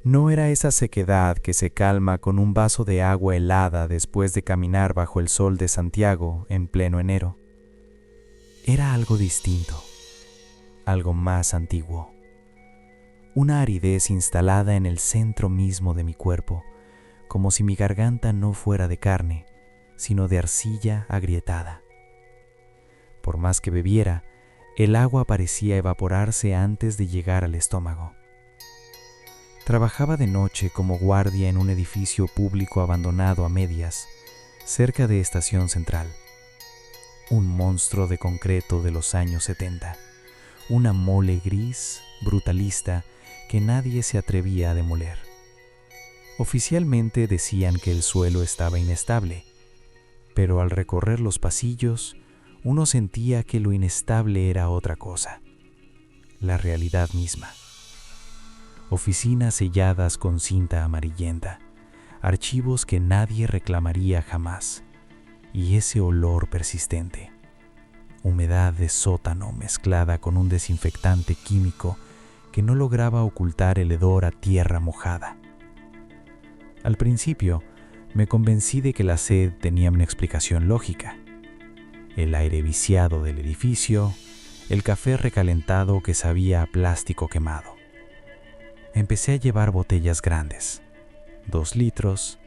No era esa sequedad que se calma con un vaso de agua helada después de caminar bajo el sol de Santiago en pleno enero. Era algo distinto, algo más antiguo. Una aridez instalada en el centro mismo de mi cuerpo, como si mi garganta no fuera de carne, sino de arcilla agrietada. Por más que bebiera, el agua parecía evaporarse antes de llegar al estómago. Trabajaba de noche como guardia en un edificio público abandonado a medias, cerca de Estación Central. Un monstruo de concreto de los años 70, una mole gris, brutalista, que nadie se atrevía a demoler. Oficialmente decían que el suelo estaba inestable, pero al recorrer los pasillos, uno sentía que lo inestable era otra cosa, la realidad misma. Oficinas selladas con cinta amarillenta, archivos que nadie reclamaría jamás, y ese olor persistente, humedad de sótano mezclada con un desinfectante químico que no lograba ocultar el hedor a tierra mojada. Al principio, me convencí de que la sed tenía una explicación lógica. El aire viciado del edificio, el café recalentado que sabía a plástico quemado. Empecé a llevar botellas grandes, 2 litros,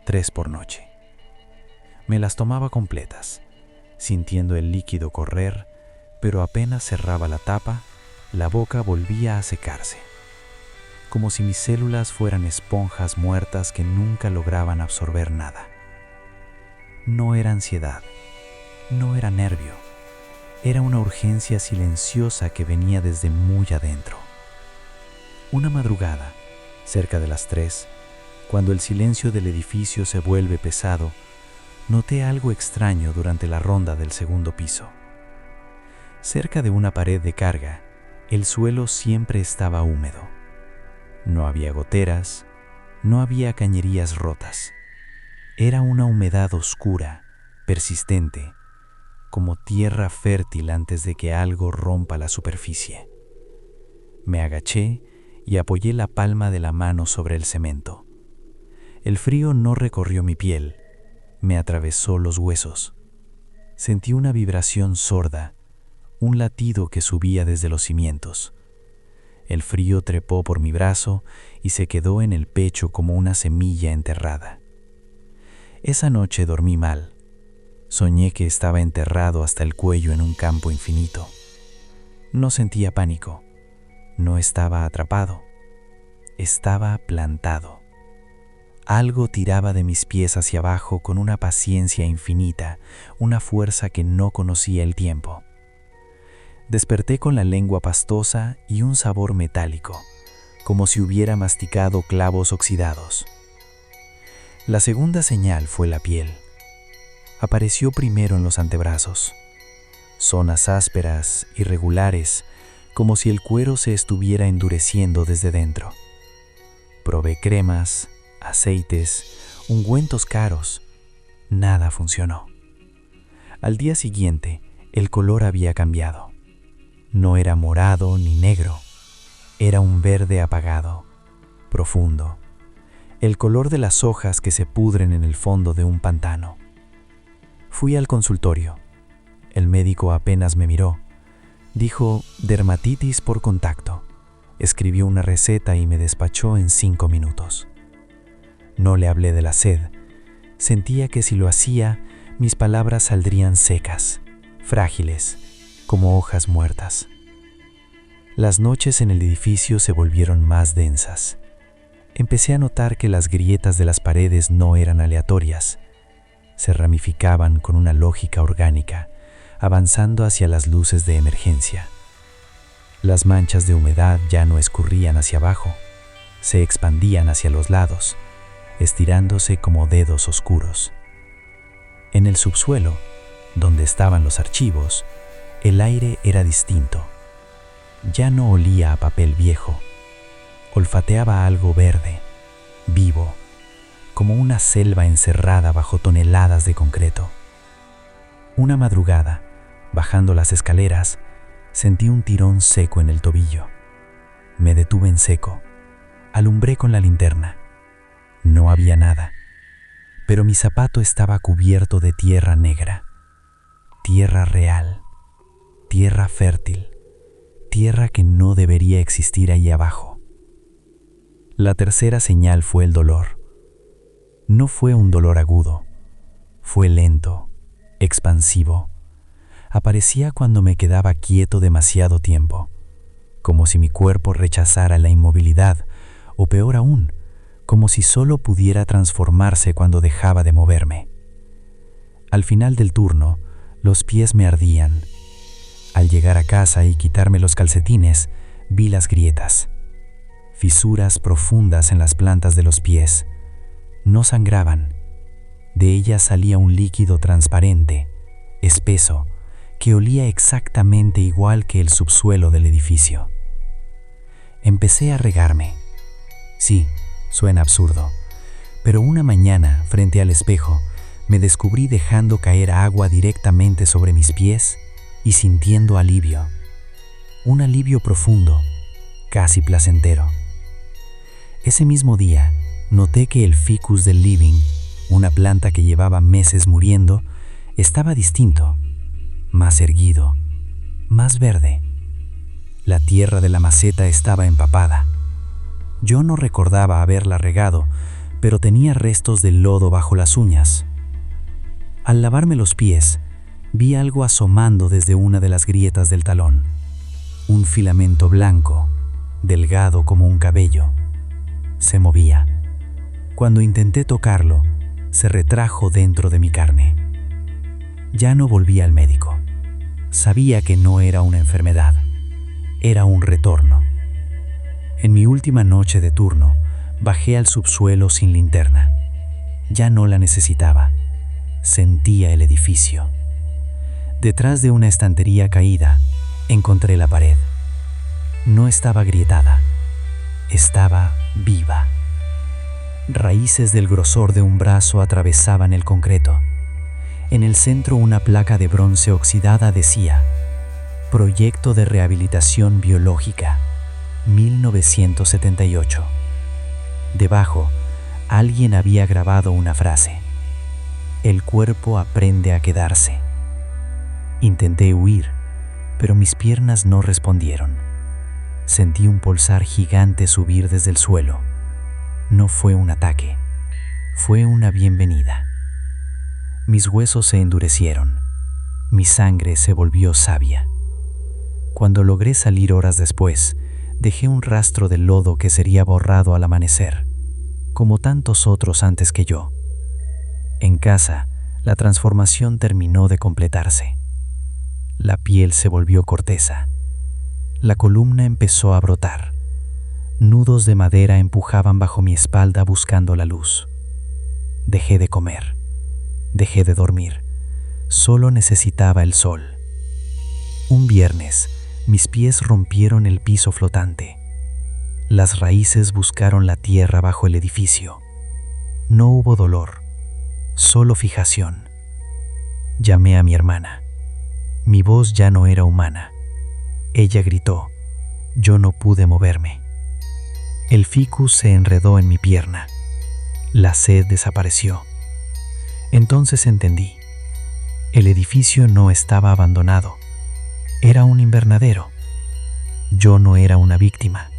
3 por noche. Me las tomaba completas, sintiendo el líquido correr, pero apenas cerraba la tapa, la boca volvía a secarse, como si mis células fueran esponjas muertas que nunca lograban absorber nada. No era ansiedad, no era nervio, era una urgencia silenciosa que venía desde muy adentro. Una madrugada, cerca de las 3, cuando el silencio del edificio se vuelve pesado, noté algo extraño durante la ronda del segundo piso. Cerca de una pared de carga, el suelo siempre estaba húmedo. No había goteras, no había cañerías rotas. Era una humedad oscura, persistente, como tierra fértil antes de que algo rompa la superficie. Me agaché y apoyé la palma de la mano sobre el cemento. El frío no recorrió mi piel, me atravesó los huesos. Sentí una vibración sorda, un latido que subía desde los cimientos. El frío trepó por mi brazo y se quedó en el pecho como una semilla enterrada. Esa noche dormí mal. Soñé que estaba enterrado hasta el cuello en un campo infinito. No sentía pánico. No estaba atrapado. Estaba plantado. Algo tiraba de mis pies hacia abajo con una paciencia infinita, una fuerza que no conocía el tiempo. Desperté con la lengua pastosa y un sabor metálico, como si hubiera masticado clavos oxidados. La segunda señal fue la piel. Apareció primero en los antebrazos. Zonas ásperas, irregulares, como si el cuero se estuviera endureciendo desde dentro. Probé cremas, aceites, ungüentos caros. Nada funcionó. Al día siguiente, el color había cambiado. No era morado ni negro. Era un verde apagado, profundo. El color de las hojas que se pudren en el fondo de un pantano. Fui al consultorio. El médico apenas me miró. Dijo dermatitis por contacto. Escribió una receta y me despachó en 5 minutos. No le hablé de la sed. Sentía que si lo hacía, mis palabras saldrían secas, frágiles, como hojas muertas. Las noches en el edificio se volvieron más densas. Empecé a notar que las grietas de las paredes no eran aleatorias. Se ramificaban con una lógica orgánica, avanzando hacia las luces de emergencia. Las manchas de humedad ya no escurrían hacia abajo, se expandían hacia los lados, estirándose como dedos oscuros. En el subsuelo, donde estaban los archivos, el aire era distinto. Ya no olía a papel viejo, olfateaba algo verde, vivo, como una selva encerrada bajo toneladas de concreto. Una madrugada, bajando las escaleras, sentí un tirón seco en el tobillo. Me detuve en seco, Alumbré con la linterna. No había nada, pero mi zapato estaba cubierto de tierra negra. Tierra real, tierra fértil, tierra que no debería existir ahí abajo. La tercera señal fue el dolor. No fue un dolor agudo, fue lento, expansivo. Aparecía cuando me quedaba quieto demasiado tiempo, como si mi cuerpo rechazara la inmovilidad, o peor aún, como si solo pudiera transformarse cuando dejaba de moverme. Al final del turno, los pies me ardían. Al llegar a casa y quitarme los calcetines, vi las grietas. Fisuras profundas en las plantas de los pies. No sangraban. De ellas salía un líquido transparente, espeso, que olía exactamente igual que el subsuelo del edificio. Empecé a regarme. Sí, suena absurdo, pero una mañana, frente al espejo, me descubrí dejando caer agua directamente sobre mis pies y sintiendo alivio. Un alivio profundo, casi placentero. Ese mismo día, noté que el ficus del living, una planta que llevaba meses muriendo, estaba distinto, más erguido, más verde. La tierra de la maceta estaba empapada. Yo no recordaba haberla regado, pero tenía restos de lodo bajo las uñas. Al lavarme los pies, vi algo asomando desde una de las grietas del talón. Un filamento blanco, delgado como un cabello. Se movía. Cuando intenté tocarlo, se retrajo dentro de mi carne. Ya no volví al médico. Sabía que no era una enfermedad, era un retorno. En mi última noche de turno, bajé al subsuelo sin linterna. Ya no la necesitaba. Sentía el edificio. Detrás de una estantería caída, encontré la pared. No estaba agrietada, estaba viva. Raíces del grosor de un brazo atravesaban el concreto. En el centro una placa de bronce oxidada decía: Proyecto de Rehabilitación Biológica, 1978. Debajo, alguien había grabado una frase: El cuerpo aprende a quedarse. Intenté huir, pero mis piernas no respondieron. Sentí un pulsar gigante subir desde el suelo. No fue un ataque, fue una bienvenida. Mis huesos se endurecieron, mi sangre se volvió savia. Cuando logré salir horas después, dejé un rastro de lodo que sería borrado al amanecer, como tantos otros antes que yo. En casa, la transformación terminó de completarse. La piel se volvió corteza. La columna empezó a brotar. Nudos de madera empujaban bajo mi espalda buscando la luz. Dejé de comer. Dejé de dormir. Solo necesitaba el sol. Un viernes, mis pies rompieron el piso flotante. Las raíces buscaron la tierra bajo el edificio. No hubo dolor, solo fijación. Llamé a mi hermana. Mi voz ya no era humana. Ella gritó. Yo no pude moverme. El ficus se enredó en mi pierna. La sed desapareció. Entonces entendí. El edificio no estaba abandonado. Era un invernadero. Yo no era una víctima.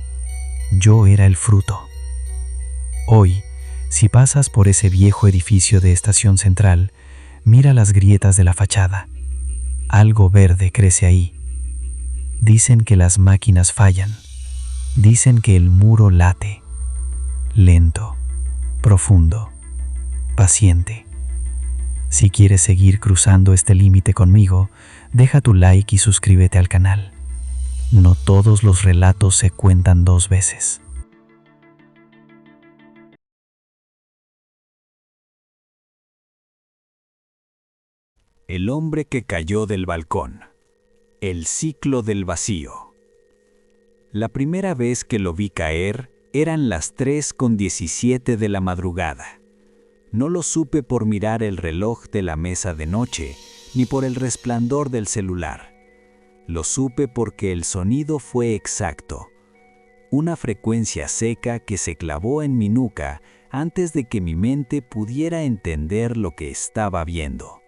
Yo era el fruto. Hoy, si pasas por ese viejo edificio de Estación Central, mira las grietas de la fachada. Algo verde crece ahí. Dicen que las máquinas fallan. Dicen que el muro late. Lento, profundo, paciente. Si quieres seguir cruzando este límite conmigo, deja tu like y suscríbete al canal. No todos los relatos se cuentan dos veces. El hombre que cayó del balcón. El ciclo del vacío. La primera vez que lo vi caer eran las 3:17 de la madrugada. No lo supe por mirar el reloj de la mesa de noche, ni por el resplandor del celular. Lo supe porque el sonido fue exacto. una frecuencia seca que se clavó en mi nuca antes de que mi mente pudiera entender lo que estaba viendo.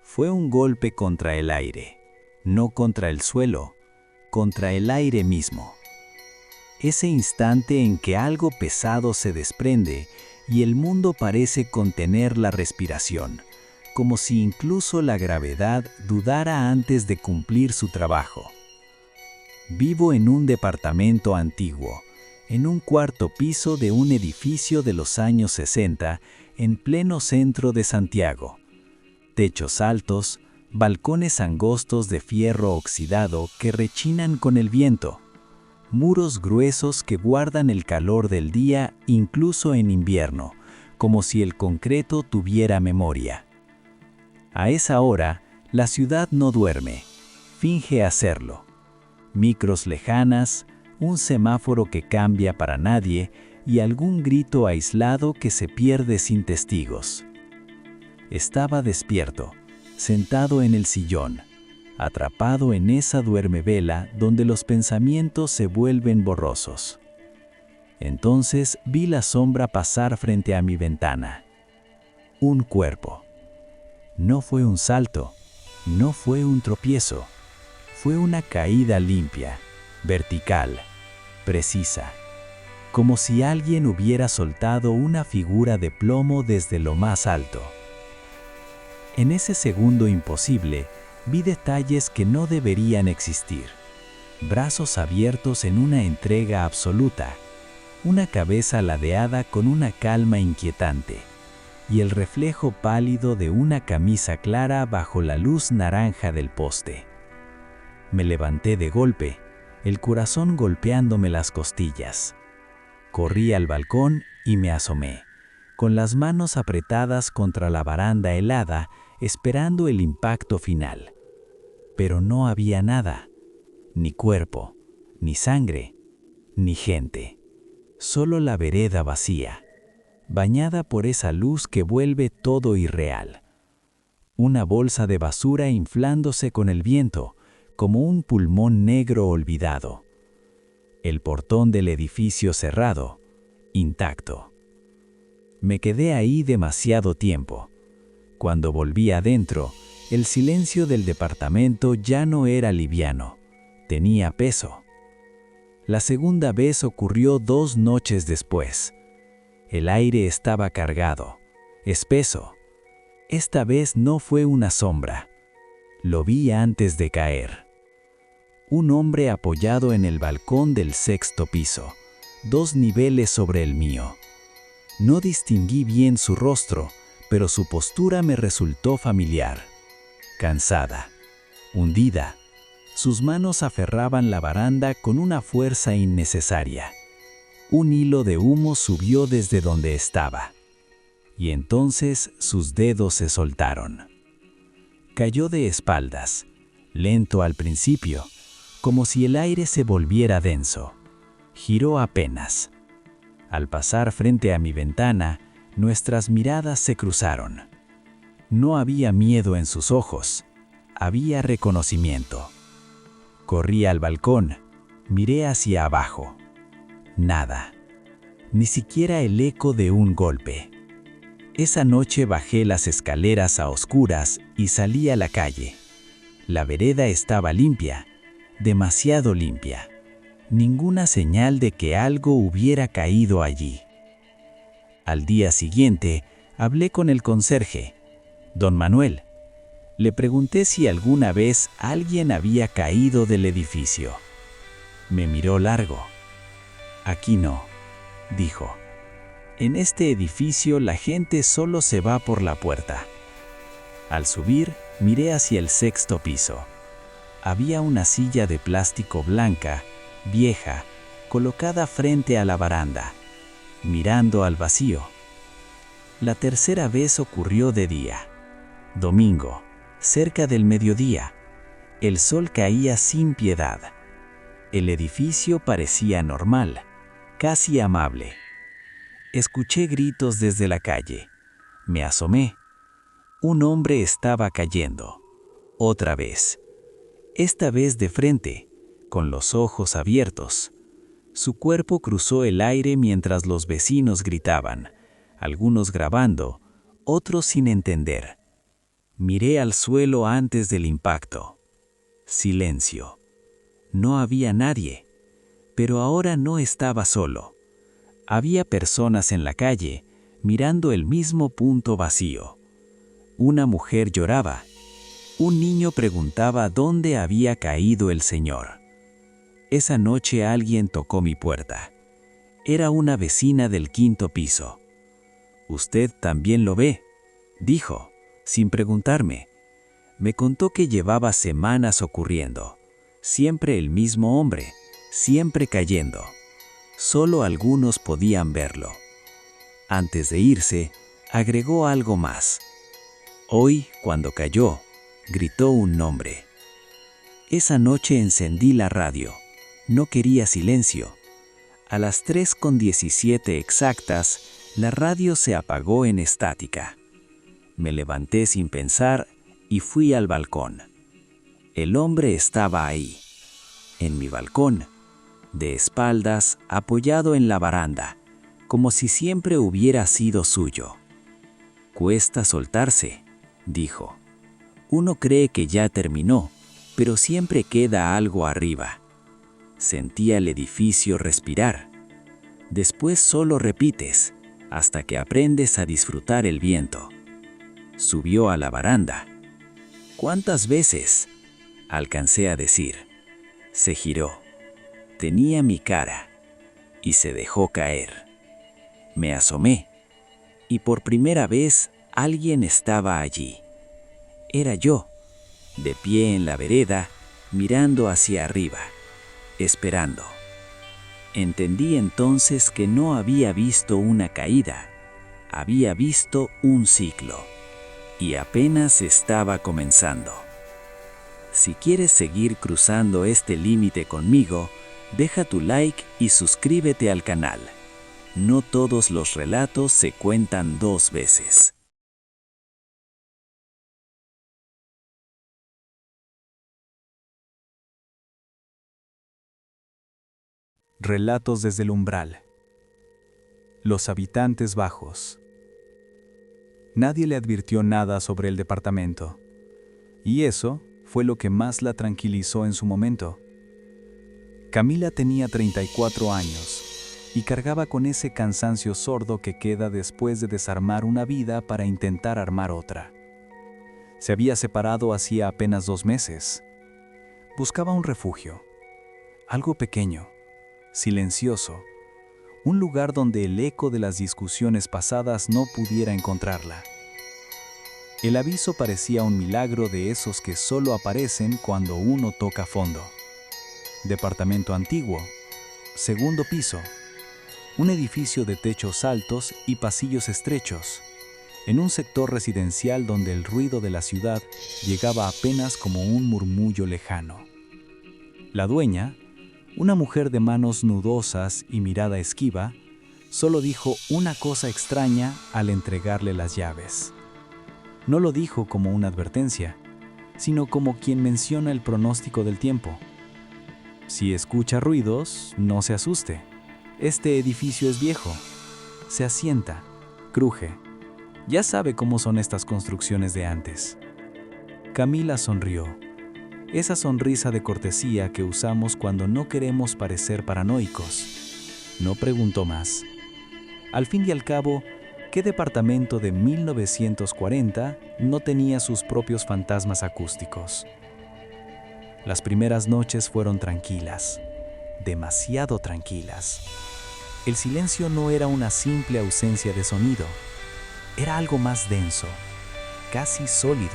Fue un golpe contra el aire, no contra el suelo, contra el aire mismo. Ese instante en que algo pesado se desprende y el mundo parece contener la respiración, como si incluso la gravedad dudara antes de cumplir su trabajo. Vivo en un departamento antiguo, en un cuarto piso de un edificio de los años 60, en pleno centro de Santiago. Techos altos, balcones angostos de fierro oxidado que rechinan con el viento, muros gruesos que guardan el calor del día incluso en invierno, como si el concreto tuviera memoria. A esa hora, la ciudad no duerme, finge hacerlo. Micros lejanas, un semáforo que cambia para nadie y algún grito aislado que se pierde sin testigos. Estaba despierto, sentado en el sillón, atrapado en esa duermevela donde los pensamientos se vuelven borrosos. Entonces vi la sombra pasar frente a mi ventana. Un cuerpo. No fue un salto, no fue un tropiezo, fue una caída limpia, vertical, precisa, como si alguien hubiera soltado una figura de plomo desde lo más alto. En ese segundo imposible, vi detalles que no deberían existir. Brazos abiertos en una entrega absoluta, una cabeza ladeada con una calma inquietante, y el reflejo pálido de una camisa clara bajo la luz naranja del poste. Me levanté de golpe, el corazón golpeándome las costillas. Corrí al balcón y me asomé, con las manos apretadas contra la baranda helada, esperando el impacto final. Pero no había nada, ni cuerpo, ni sangre, ni gente. Solo la vereda vacía, bañada por esa luz que vuelve todo irreal. Una bolsa de basura inflándose con el viento, como un pulmón negro olvidado. El portón del edificio cerrado, intacto. Me quedé ahí demasiado tiempo. Cuando volví adentro, el silencio del departamento ya no era liviano, tenía peso. La segunda vez ocurrió 2 noches después. El aire estaba cargado, espeso. Esta vez no fue una sombra. Lo vi antes de caer. Un hombre apoyado en el balcón del 6º piso, 2 niveles sobre el mío. No distinguí bien su rostro, pero su postura me resultó familiar. Cansada, hundida, sus manos aferraban la baranda con una fuerza innecesaria. Un hilo de humo subió desde donde estaba. Y entonces sus dedos se soltaron. Cayó de espaldas, lento al principio, como si el aire se volviera denso. Giró apenas. Al pasar frente a mi ventana, nuestras miradas se cruzaron. No había miedo en sus ojos, había reconocimiento. Corrí al balcón, miré hacia abajo. Nada, ni siquiera el eco de un golpe. Esa noche bajé las escaleras a oscuras y salí a la calle. La vereda estaba limpia, demasiado limpia. Ninguna señal de que algo hubiera caído allí. Al día siguiente, hablé con el conserje, don Manuel. Le pregunté si alguna vez alguien había caído del edificio. Me miró largo. Aquí no, dijo. En este edificio la gente solo se va por la puerta. Al subir, miré hacia el 6º piso. Había una silla de plástico blanca, vieja, colocada frente a la baranda, mirando al vacío. La tercera vez ocurrió de día. Domingo, cerca del mediodía. El sol caía sin piedad. El edificio parecía normal, casi amable. Escuché gritos desde la calle. Me asomé. Un hombre estaba cayendo. Otra vez. Esta vez de frente, con los ojos abiertos. Su cuerpo cruzó el aire mientras los vecinos gritaban, algunos grabando, otros sin entender. Miré al suelo antes del impacto. Silencio. No había nadie, pero ahora no estaba solo. Había personas en la calle, mirando el mismo punto vacío. Una mujer lloraba. Un niño preguntaba dónde había caído el señor. Esa noche alguien tocó mi puerta. Era una vecina del 5º piso. «¿Usted también lo ve?», dijo, sin preguntarme. Me contó que llevaba semanas ocurriendo. Siempre el mismo hombre, siempre cayendo. Solo algunos podían verlo. Antes de irse, agregó algo más. Hoy, cuando cayó, gritó un nombre. Esa noche encendí la radio. No quería silencio. A las 3:17 exactas, la radio se apagó en estática. Me levanté sin pensar y fui al balcón. El hombre estaba ahí, en mi balcón, de espaldas, apoyado en la baranda, como si siempre hubiera sido suyo. «Cuesta soltarse», dijo. «Uno cree que ya terminó, pero siempre queda algo arriba». Sentía el edificio respirar. Después solo repites, hasta que aprendes a disfrutar el viento. Subió a la baranda. «¿Cuántas veces?», alcancé a decir. Se giró. Tenía mi cara y se dejó caer. Me asomé y por primera vez alguien estaba allí. Era yo, de pie en la vereda, mirando hacia arriba, esperando. Entendí entonces que no había visto una caída, había visto un ciclo, y apenas estaba comenzando. Si quieres seguir cruzando este límite conmigo, deja tu like y suscríbete al canal. No todos los relatos se cuentan 2 veces. Relatos desde el umbral. Los habitantes bajos. Nadie le advirtió nada sobre el departamento, y eso fue lo que más la tranquilizó en su momento. Camila tenía 34 años y cargaba con ese cansancio sordo que queda después de desarmar una vida para intentar armar otra. Se había separado hacía apenas 2 meses. Buscaba un refugio, algo pequeño, silencioso, un lugar donde el eco de las discusiones pasadas no pudiera encontrarla. El aviso parecía un milagro de esos que solo aparecen cuando uno toca fondo. Departamento antiguo, 2º piso, un edificio de techos altos y pasillos estrechos, en un sector residencial donde el ruido de la ciudad llegaba apenas como un murmullo lejano. La dueña, una mujer de manos nudosas y mirada esquiva, solo dijo una cosa extraña al entregarle las llaves. No lo dijo como una advertencia, sino como quien menciona el pronóstico del tiempo. Si escucha ruidos, no se asuste. Este edificio es viejo. Se asienta, cruje. Ya sabe cómo son estas construcciones de antes. Camila sonrió. Esa sonrisa de cortesía que usamos cuando no queremos parecer paranoicos. No preguntó más. Al fin y al cabo, ¿qué departamento de 1940 no tenía sus propios fantasmas acústicos? Las primeras noches fueron tranquilas, demasiado tranquilas. El silencio no era una simple ausencia de sonido, era algo más denso, casi sólido.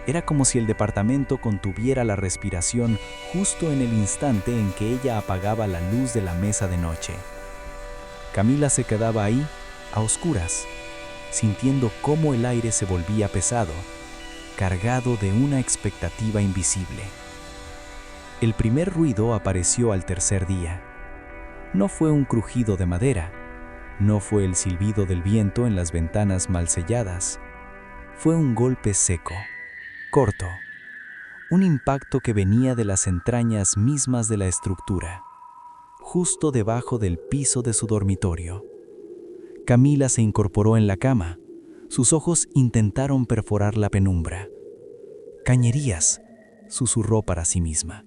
Era como si el departamento contuviera la respiración justo en el instante en que ella apagaba la luz de la mesa de noche. Camila se quedaba ahí, a oscuras, sintiendo cómo el aire se volvía pesado, cargado de una expectativa invisible. El primer ruido apareció al tercer día. No fue un crujido de madera, no fue el silbido del viento en las ventanas mal selladas. Fue un golpe seco, corto, un impacto que venía de las entrañas mismas de la estructura, justo debajo del piso de su dormitorio. Camila se incorporó en la cama. Sus ojos intentaron perforar la penumbra. «Cañerías», susurró para sí misma.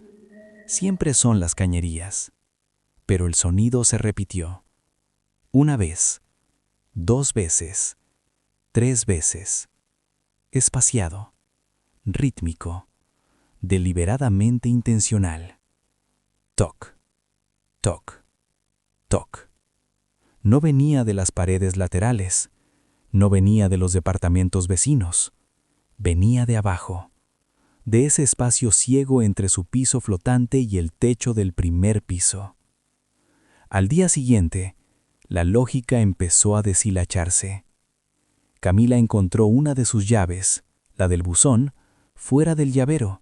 «Siempre son las cañerías». Pero el sonido se repitió. Una vez, 2 veces, 3 veces. Espaciado, rítmico, deliberadamente intencional. Toc, toc, toc. No venía de las paredes laterales, no venía de los departamentos vecinos, venía de abajo, de ese espacio ciego entre su piso flotante y el techo del primer piso. Al día siguiente, la lógica empezó a deshilacharse. Camila encontró una de sus llaves, la del buzón, fuera del llavero.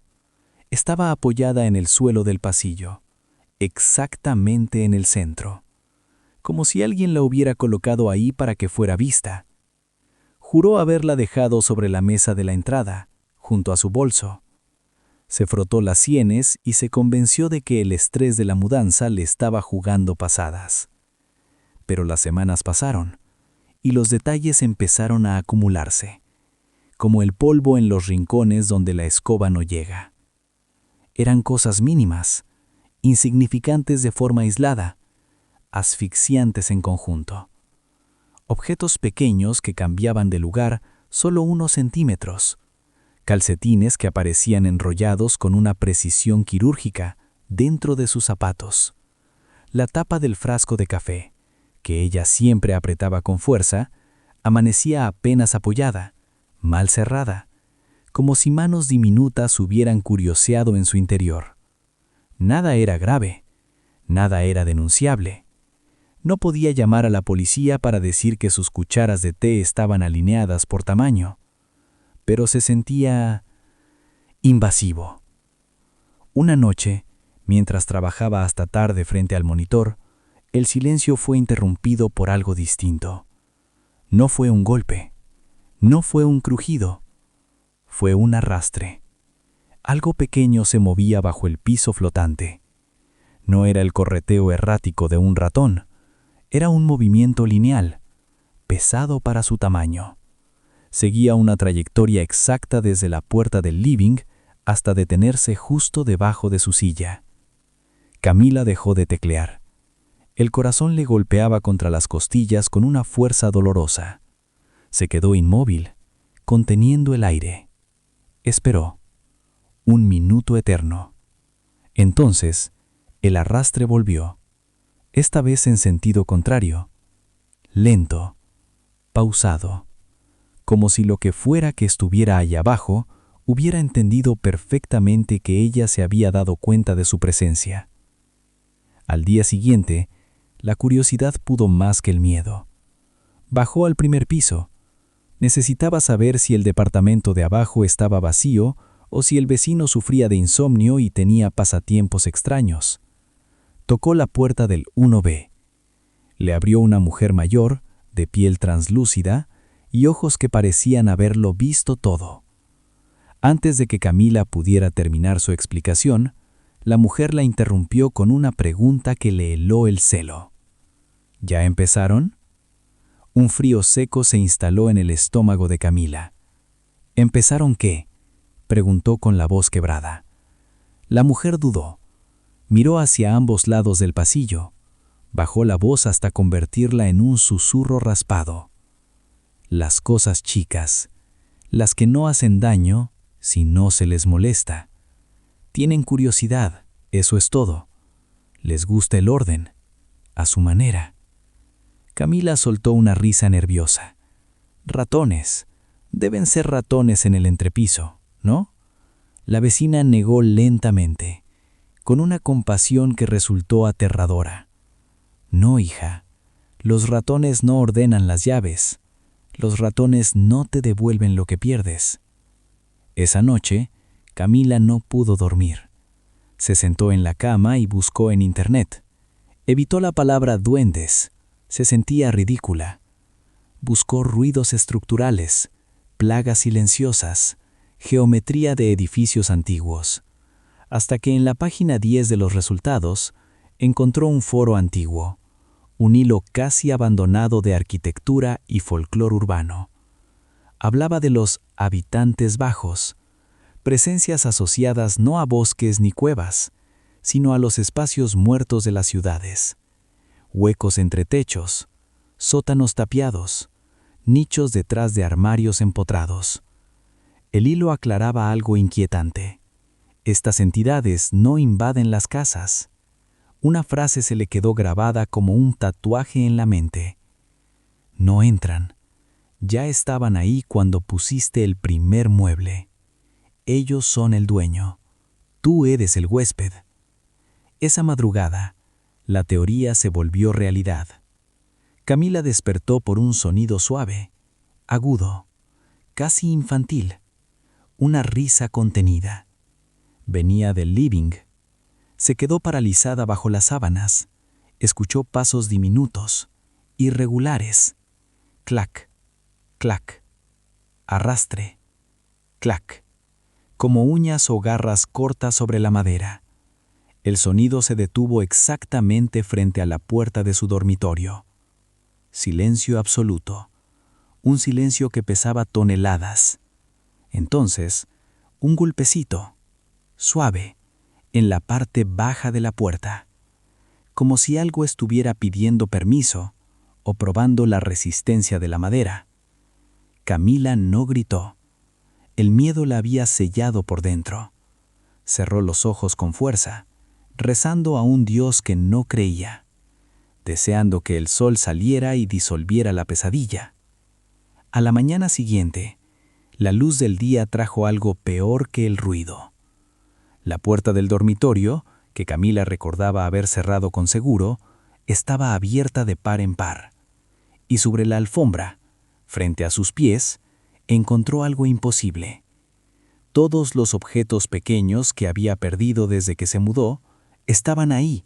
Estaba apoyada en el suelo del pasillo, exactamente en el centro, como si alguien la hubiera colocado ahí para que fuera vista. Juró haberla dejado sobre la mesa de la entrada, junto a su bolso. Se frotó las sienes y se convenció de que el estrés de la mudanza le estaba jugando pasadas. Pero las semanas pasaron, y los detalles empezaron a acumularse, como el polvo en los rincones donde la escoba no llega. Eran cosas mínimas, insignificantes de forma aislada, asfixiantes en conjunto. Objetos pequeños que cambiaban de lugar solo unos centímetros. Calcetines que aparecían enrollados con una precisión quirúrgica dentro de sus zapatos. La tapa del frasco de café, que ella siempre apretaba con fuerza, amanecía apenas apoyada, mal cerrada, como si manos diminutas hubieran curioseado en su interior. Nada era grave, nada era denunciable. No podía llamar a la policía para decir que sus cucharas de té estaban alineadas por tamaño, pero se sentía invasivo. Una noche, mientras trabajaba hasta tarde frente al monitor, el silencio fue interrumpido por algo distinto. No fue un golpe, no fue un crujido, fue un arrastre. Algo pequeño se movía bajo el piso flotante. No era el correteo errático de un ratón, era un movimiento lineal, pesado para su tamaño. Seguía una trayectoria exacta desde la puerta del living hasta detenerse justo debajo de su silla. Camila dejó de teclear. El corazón le golpeaba contra las costillas con una fuerza dolorosa. Se quedó inmóvil, conteniendo el aire. Esperó. Un minuto eterno. Entonces, el arrastre volvió. Esta vez en sentido contrario. Lento, pausado. Como si lo que fuera que estuviera allá abajo hubiera entendido perfectamente que ella se había dado cuenta de su presencia. Al día siguiente, la curiosidad pudo más que el miedo. Bajó al primer piso. Necesitaba saber si el departamento de abajo estaba vacío o si el vecino sufría de insomnio y tenía pasatiempos extraños. Tocó la puerta del 1B. Le abrió una mujer mayor, de piel translúcida, y ojos que parecían haberlo visto todo. Antes de que Camila pudiera terminar su explicación, la mujer la interrumpió con una pregunta que le heló el celo. ¿Ya empezaron? Un frío seco se instaló en el estómago de Camila. ¿Empezaron qué?, preguntó con la voz quebrada. La mujer dudó. Miró hacia ambos lados del pasillo. Bajó la voz hasta convertirla en un susurro raspado. Las cosas chicas, las que no hacen daño si no se les molesta. Tienen curiosidad, eso es todo. Les gusta el orden, a su manera. Camila soltó una risa nerviosa. Ratones, deben ser ratones en el entrepiso, ¿no? La vecina negó lentamente, con una compasión que resultó aterradora. No, hija, los ratones no ordenan las llaves. Los ratones no te devuelven lo que pierdes. Esa noche, Camila no pudo dormir. Se sentó en la cama y buscó en internet. Evitó la palabra duendes. Se sentía ridícula. Buscó ruidos estructurales, plagas silenciosas, geometría de edificios antiguos. Hasta que en la página 10 de los resultados encontró un foro antiguo, un hilo casi abandonado de arquitectura y folclore urbano. Hablaba de los habitantes bajos, presencias asociadas no a bosques ni cuevas, sino a los espacios muertos de las ciudades. Huecos entre techos, sótanos tapiados, nichos detrás de armarios empotrados. El hilo aclaraba algo inquietante. Estas entidades no invaden las casas. Una frase se le quedó grabada como un tatuaje en la mente. No entran. Ya estaban ahí cuando pusiste el primer mueble. Ellos son el dueño. Tú eres el huésped. Esa madrugada, la teoría se volvió realidad. Camila despertó por un sonido suave, agudo, casi infantil, una risa contenida. Venía del living. Se quedó paralizada bajo las sábanas. Escuchó pasos diminutos, irregulares. Clac, clac, arrastre, clac, como uñas o garras cortas sobre la madera. El sonido se detuvo exactamente frente a la puerta de su dormitorio. Silencio absoluto, un silencio que pesaba toneladas. Entonces, un golpecito, suave, en la parte baja de la puerta, como si algo estuviera pidiendo permiso o probando la resistencia de la madera. Camila no gritó. El miedo la había sellado por dentro. Cerró los ojos con fuerza, rezando a un Dios que no creía, deseando que el sol saliera y disolviera la pesadilla. A la mañana siguiente, la luz del día trajo algo peor que el ruido. La puerta del dormitorio, que Camila recordaba haber cerrado con seguro, estaba abierta de par en par. Y sobre la alfombra, frente a sus pies, encontró algo imposible. Todos los objetos pequeños que había perdido desde que se mudó estaban ahí.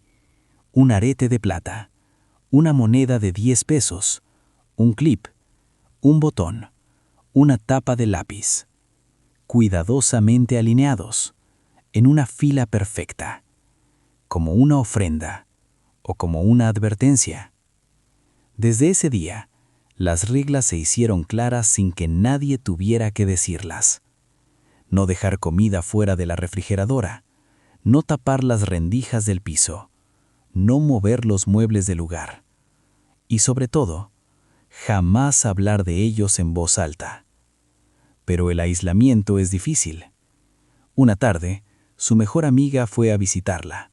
Un arete de plata, una moneda de 10 pesos, un clip, un botón, una tapa de lápiz, cuidadosamente alineados, en una fila perfecta, como una ofrenda o como una advertencia. Desde ese día, las reglas se hicieron claras sin que nadie tuviera que decirlas. No dejar comida fuera de la refrigeradora, no tapar las rendijas del piso, no mover los muebles del lugar. Y sobre todo, jamás hablar de ellos en voz alta. Pero el aislamiento es difícil. Una tarde, su mejor amiga fue a visitarla.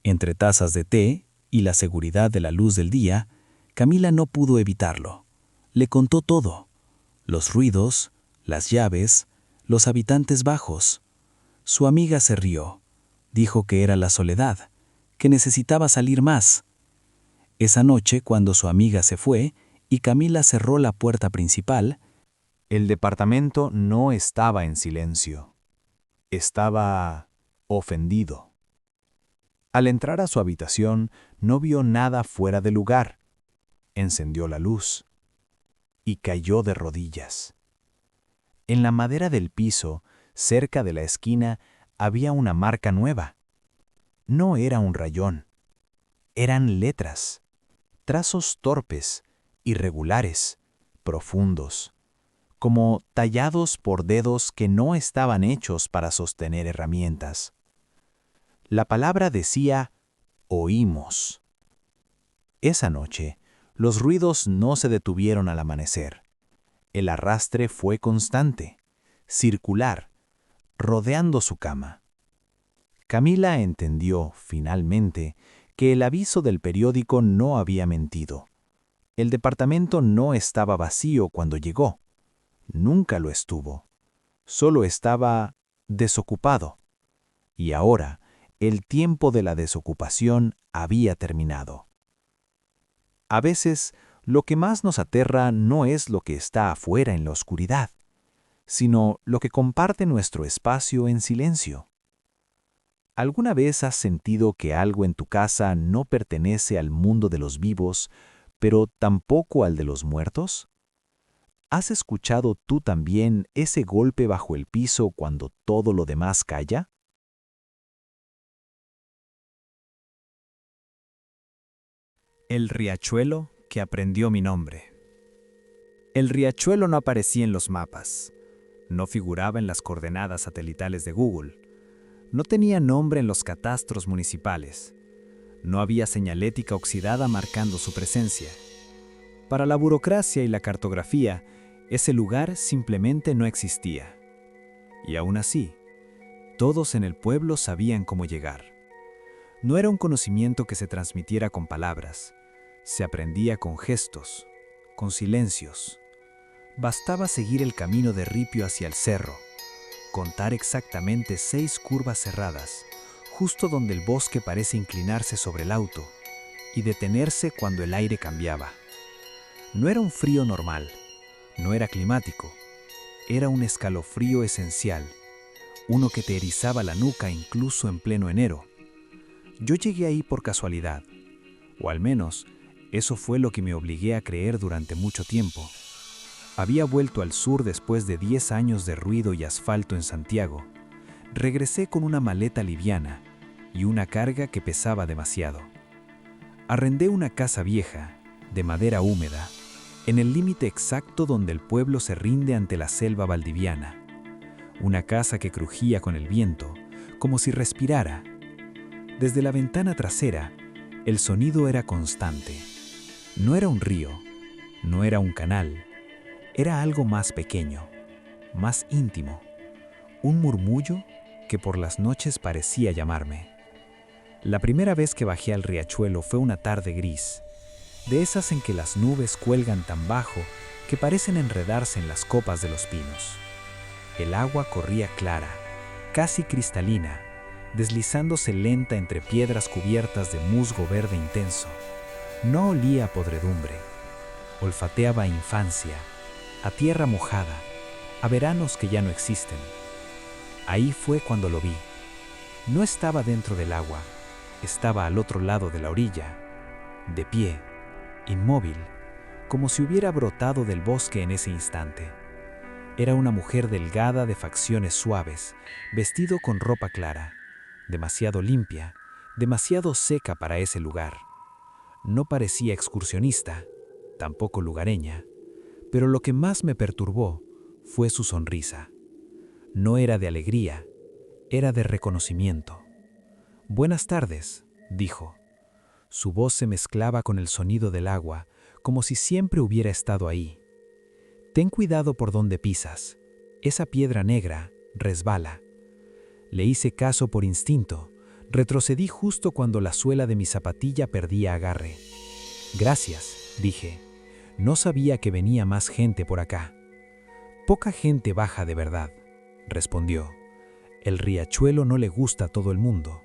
Entre tazas de té y la seguridad de la luz del día, Camila no pudo evitarlo. Le contó todo: los ruidos, las llaves, los habitantes bajos. Su amiga se rió. Dijo que era la soledad, que necesitaba salir más. Esa noche, cuando su amiga se fue y Camila cerró la puerta principal, el departamento no estaba en silencio. Estaba ofendido. Al entrar a su habitación, no vio nada fuera de lugar. Encendió la luz y cayó de rodillas. En la madera del piso, cerca de la esquina, había una marca nueva. No era un rayón. Eran letras, trazos torpes, irregulares, profundos, como tallados por dedos que no estaban hechos para sostener herramientas. La palabra decía «oímos». Esa noche, los ruidos no se detuvieron al amanecer. El arrastre fue constante, circular, rodeando su cama. Camila entendió, finalmente, que el aviso del periódico no había mentido. El departamento no estaba vacío cuando llegó. Nunca lo estuvo. Solo estaba desocupado. Y ahora, el tiempo de la desocupación había terminado. A veces, lo que más nos aterra no es lo que está afuera en la oscuridad, sino lo que comparte nuestro espacio en silencio. ¿Alguna vez has sentido que algo en tu casa no pertenece al mundo de los vivos, pero tampoco al de los muertos? ¿Has escuchado tú también ese golpe bajo el piso cuando todo lo demás calla? El riachuelo que aprendió mi nombre. El riachuelo no aparecía en los mapas, no figuraba en las coordenadas satelitales de Google, no tenía nombre en los catastros municipales, no había señalética oxidada marcando su presencia. Para la burocracia y la cartografía, ese lugar simplemente no existía. Y aún así, todos en el pueblo sabían cómo llegar. No era un conocimiento que se transmitiera con palabras, se aprendía con gestos, con silencios. Bastaba seguir el camino de ripio hacia el cerro, contar exactamente 6 curvas cerradas, justo donde el bosque parece inclinarse sobre el auto, y detenerse cuando el aire cambiaba. No era un frío normal, no era climático, era un escalofrío esencial, uno que te erizaba la nuca incluso en pleno enero. Yo llegué ahí por casualidad, o al menos eso fue lo que me obligué a creer durante mucho tiempo. Había vuelto al sur después de 10 años de ruido y asfalto en Santiago. Regresé con una maleta liviana y una carga que pesaba demasiado. Arrendé una casa vieja, de madera húmeda, en el límite exacto donde el pueblo se rinde ante la selva valdiviana. Una casa que crujía con el viento, como si respirara. Desde la ventana trasera, el sonido era constante. No era un río, no era un canal, era algo más pequeño, más íntimo, un murmullo que por las noches parecía llamarme. La primera vez que bajé al riachuelo fue una tarde gris, de esas en que las nubes cuelgan tan bajo que parecen enredarse en las copas de los pinos. El agua corría clara, casi cristalina, deslizándose lenta entre piedras cubiertas de musgo verde intenso. No olía a podredumbre, olfateaba a infancia, a tierra mojada, a veranos que ya no existen. Ahí fue cuando lo vi. No estaba dentro del agua, estaba al otro lado de la orilla, de pie, inmóvil, como si hubiera brotado del bosque en ese instante. Era una mujer delgada de facciones suaves, vestido con ropa clara, demasiado limpia, demasiado seca para ese lugar. No parecía excursionista, tampoco lugareña, pero lo que más me perturbó fue su sonrisa. No era de alegría, era de reconocimiento. «Buenas tardes», dijo. Su voz se mezclaba con el sonido del agua, como si siempre hubiera estado ahí. «Ten cuidado por donde pisas. Esa piedra negra resbala». Le hice caso por instinto. Retrocedí justo cuando la suela de mi zapatilla perdía agarre. «Gracias», dije. No sabía que venía más gente por acá. «Poca gente baja de verdad», respondió. «El riachuelo no le gusta a todo el mundo».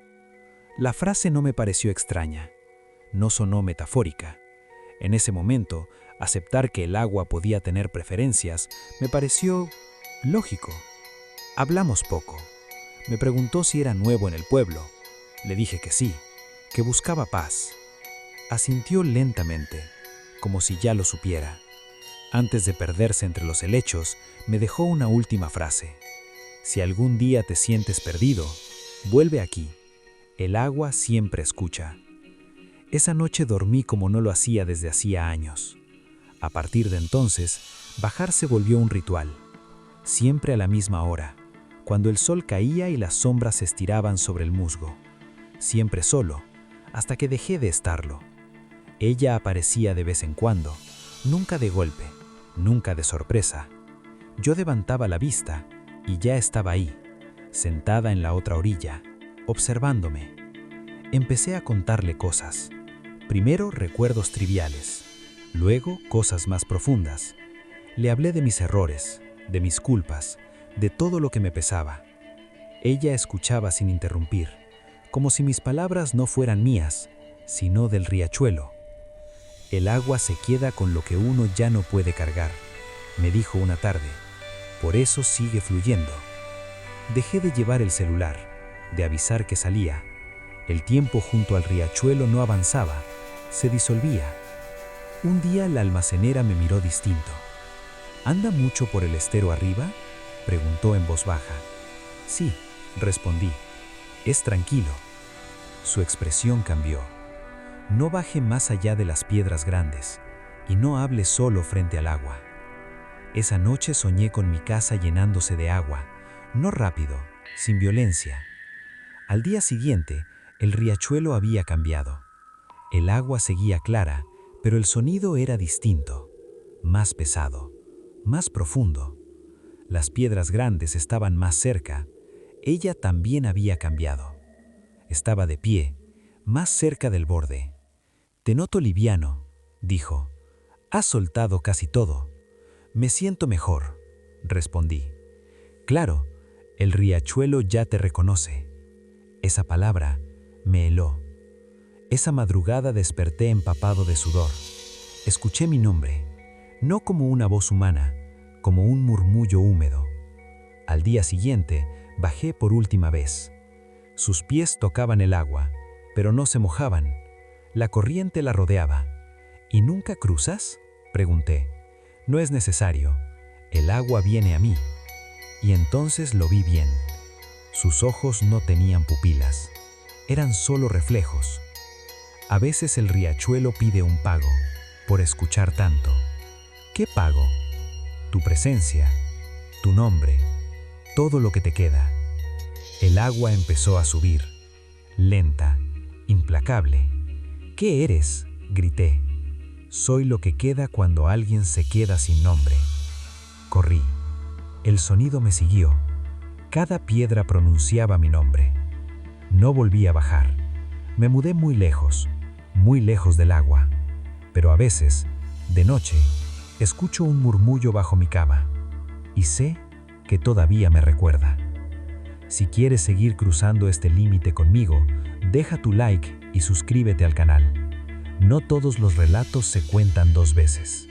La frase no me pareció extraña. No sonó metafórica. En ese momento, aceptar que el agua podía tener preferencias me pareció lógico. Hablamos poco. Me preguntó si era nuevo en el pueblo. Le dije que sí, que buscaba paz. Asintió lentamente, como si ya lo supiera. Antes de perderse entre los helechos, me dejó una última frase. «Si algún día te sientes perdido, vuelve aquí. El agua siempre escucha». Esa noche dormí como no lo hacía desde hacía años. A partir de entonces, bajar se volvió un ritual. Siempre a la misma hora, cuando el sol caía y las sombras se estiraban sobre el musgo. Siempre solo, hasta que dejé de estarlo. Ella aparecía de vez en cuando, nunca de golpe, nunca de sorpresa. Yo levantaba la vista y ya estaba ahí, sentada en la otra orilla, observándome. Empecé a contarle cosas. Primero recuerdos triviales, luego cosas más profundas. Le hablé de mis errores, de mis culpas, de todo lo que me pesaba. Ella escuchaba sin interrumpir, como si mis palabras no fueran mías, sino del riachuelo. «El agua se queda con lo que uno ya no puede cargar», me dijo una tarde. «Por eso sigue fluyendo». Dejé de llevar el celular, de avisar que salía. El tiempo junto al riachuelo no avanzaba, se disolvía. Un día la almacenera me miró distinto. «¿Anda mucho por el estero arriba?», preguntó en voz baja. «Sí», respondí. «Es tranquilo». Su expresión cambió. No baje más allá de las piedras grandes y no hable solo frente al agua. Esa noche soñé con mi casa llenándose de agua, no rápido, sin violencia. Al día siguiente, el riachuelo había cambiado. El agua seguía clara, pero el sonido era distinto, más pesado, más profundo. Las piedras grandes estaban más cerca. Ella también había cambiado. Estaba de pie, más cerca del borde. «Te noto liviano», dijo. «Has soltado casi todo». «Me siento mejor», respondí. «Claro, el riachuelo ya te reconoce». Esa palabra me heló. Esa madrugada desperté empapado de sudor. Escuché mi nombre, no como una voz humana, como un murmullo húmedo. Al día siguiente, bajé por última vez. Sus pies tocaban el agua, pero no se mojaban. La corriente la rodeaba. «¿Y nunca cruzas?», pregunté. «No es necesario. El agua viene a mí». Y entonces lo vi bien. Sus ojos no tenían pupilas. Eran solo reflejos. A veces el riachuelo pide un pago por escuchar tanto. ¿Qué pago? Tu presencia, tu nombre, todo lo que te queda. El agua empezó a subir, lenta, implacable. «¿Qué eres?», grité. «Soy lo que queda cuando alguien se queda sin nombre». Corrí. El sonido me siguió. Cada piedra pronunciaba mi nombre. No volví a bajar. Me mudé muy lejos del agua. Pero a veces, de noche, escucho un murmullo bajo mi cama. Y sé que todavía me recuerda. Si quieres seguir cruzando este límite conmigo, deja tu like y suscríbete al canal. No todos los relatos se cuentan dos veces.